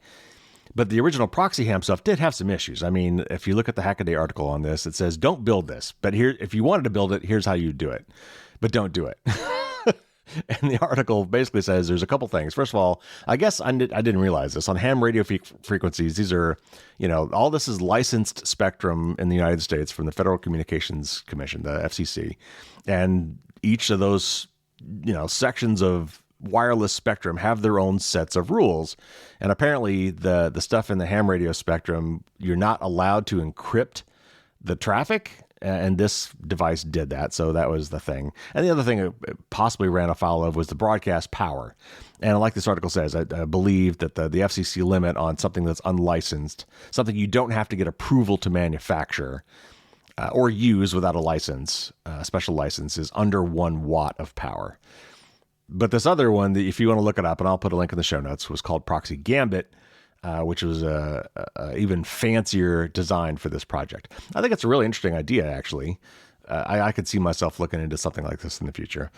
A: But the original ProxyHam stuff did have some issues. I mean, if you look at the Hackaday article on this, it says, don't build this. But here, if you wanted to build it, here's how you do it. But don't do it. And the article basically says there's a couple things. First of all, I guess I didn't realize this. On ham radio frequencies, these are, all this is licensed spectrum in the United States from the Federal Communications Commission, the FCC. And each of those, sections of wireless spectrum have their own sets of rules. And apparently the stuff in the ham radio spectrum, you're not allowed to encrypt the traffic. And this device did that. So that was the thing. And the other thing it possibly ran afoul of was the broadcast power. And like this article says, I believe that the FCC limit on something that's unlicensed, something you don't have to get approval to manufacture or use without a license, special license, is under 1 watt of power. But this other one, if you want to look it up, and I'll put a link in the show notes, was called Proxy Gambit, which was a even fancier design for this project. I think it's a really interesting idea, actually. I could see myself looking into something like this in the future.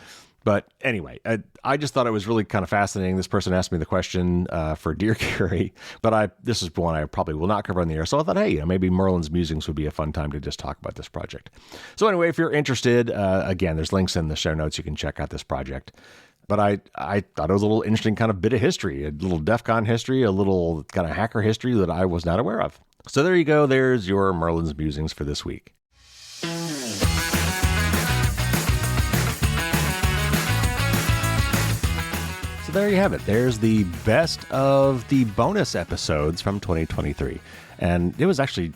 A: But anyway, I just thought it was really kind of fascinating. This person asked me the question for Dear Gary, but this is one I probably will not cover on the air. So I thought, hey, maybe Merlin's Musings would be a fun time to just talk about this project. So anyway, if you're interested, again, there's links in the show notes. You can check out this project. But I thought it was a little interesting kind of bit of history, a little DEF CON history, a little kind of hacker history that I was not aware of. So there you go. There's your Merlin's Musings for this week. So there you have it. There's the best of the bonus episodes from 2023. And it was actually,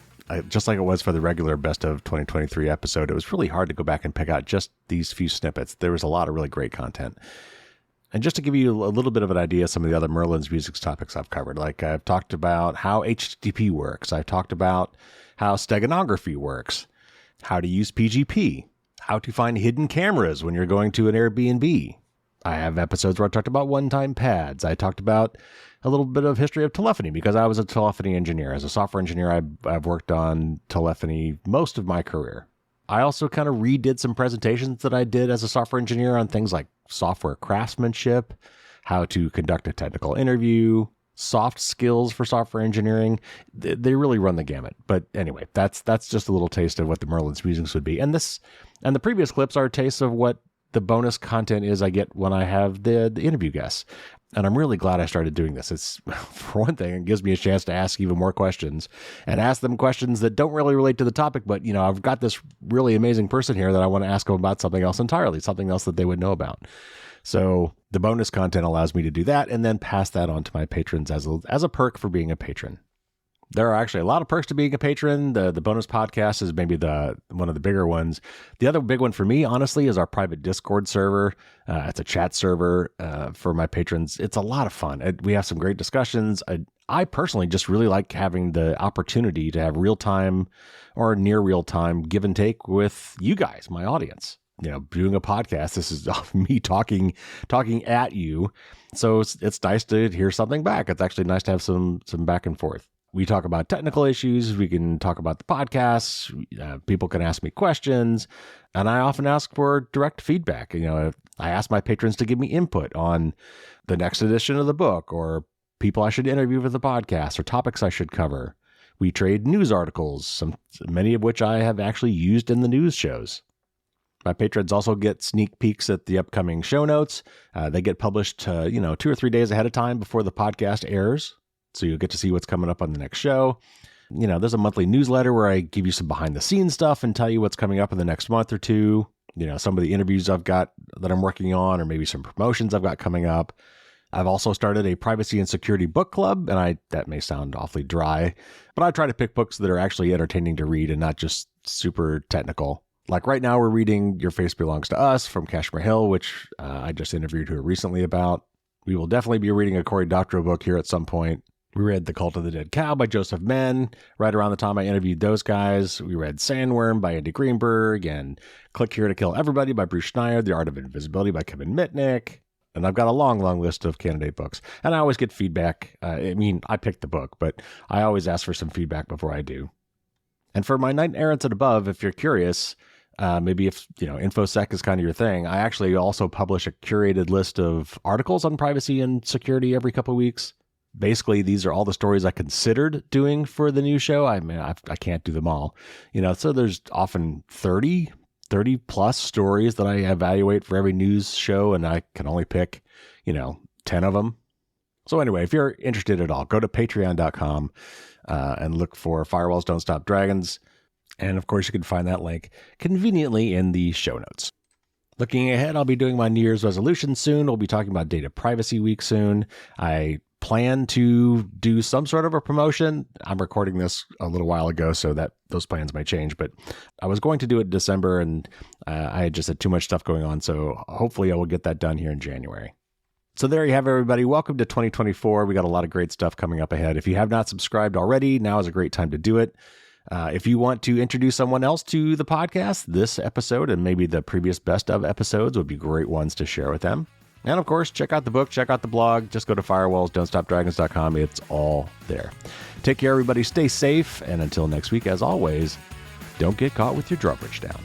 A: just like it was for the regular best of 2023 episode, it was really hard to go back and pick out just these few snippets. There was a lot of really great content. And just to give you a little bit of an idea of some of the other Merlin's Musings topics I've covered, like I've talked about how HTTP works. I've talked about how steganography works, how to use PGP, how to find hidden cameras when you're going to an Airbnb. I have episodes where I talked about one-time pads. I talked about a little bit of history of telephony because I was a telephony engineer. As a software engineer, I've worked on telephony most of my career. I also kind of redid some presentations that I did as a software engineer on things like software craftsmanship, how to conduct a technical interview, soft skills for software engineering, they really run the gamut. But anyway, that's just a little taste of what the Merlin's Musings would be. And the previous clips are a taste of what the bonus content is I get when I have the interview guests. And I'm really glad I started doing this. It's, for one thing, it gives me a chance to ask even more questions and ask them questions that don't really relate to the topic. But, I've got this really amazing person here that I want to ask them about something else entirely, something else that they would know about. So the bonus content allows me to do that and then pass that on to my patrons as a perk for being a patron. There are actually a lot of perks to being a patron. The bonus podcast is maybe one of the bigger ones. The other big one for me, honestly, is our private Discord server. It's a chat server for my patrons. It's a lot of fun. We have some great discussions. I personally just really like having the opportunity to have real-time or near real-time give and take with you guys, my audience. Doing a podcast, this is me talking at you. So it's nice to hear something back. It's actually nice to have some back and forth. We talk about technical issues. We can talk about the podcasts. People can ask me questions. And I often ask for direct feedback. I ask my patrons to give me input on the next edition of the book or people I should interview for the podcast or topics I should cover. We trade news articles, many of which I have actually used in the news shows. My patrons also get sneak peeks at the upcoming show notes. They get published 2 or 3 days ahead of time before the podcast airs. So you'll get to see what's coming up on the next show. There's a monthly newsletter where I give you some behind the scenes stuff and tell you what's coming up in the next month or two. Some of the interviews I've got that I'm working on, or maybe some promotions I've got coming up. I've also started a privacy and security book club, and that may sound awfully dry, but I try to pick books that are actually entertaining to read and not just super technical. Like right now, we're reading Your Face Belongs to Us from Kashmir Hill, which I just interviewed her recently about. We will definitely be reading a Cory Doctorow book here at some point. We read The Cult of the Dead Cow by Joseph Menn right around the time I interviewed those guys. We read Sandworm by Andy Greenberg and Click Here to Kill Everybody by Bruce Schneier, The Art of Invisibility by Kevin Mitnick. And I've got a long list of candidate books. And I always get feedback. I picked the book, but I always ask for some feedback before I do. And for my Knight Errants and above, if you're curious, maybe if, InfoSec is kind of your thing, I actually also publish a curated list of articles on privacy and security every couple of weeks. Basically, these are all the stories I considered doing for the new show. I can't do them all, so there's often 30 plus stories that I evaluate for every news show, and I can only pick, 10 of them. So anyway, if you're interested at all, go to patreon.com and look for Firewalls Don't Stop Dragons. And of course, you can find that link conveniently in the show notes. Looking ahead, I'll be doing my New Year's resolution soon. We'll be talking about Data Privacy Week soon. I plan to do some sort of a promotion. I'm recording this a little while ago, so that those plans might change, but I was going to do it in December, and I just had too much stuff going on, so hopefully I will get that done here in January. So there you have it, everybody. Welcome to 2024. We got a lot of great stuff coming up ahead. If you have not subscribed already, now is a great time to do it. If you want to introduce someone else to the podcast, this episode and maybe the previous best of episodes would be great ones to share with them. And of course, check out the book, check out the blog, just go to firewallsdon'tstopdragons.com. It's all there. Take care, everybody. Stay safe. And until next week, as always, don't get caught with your drawbridge down.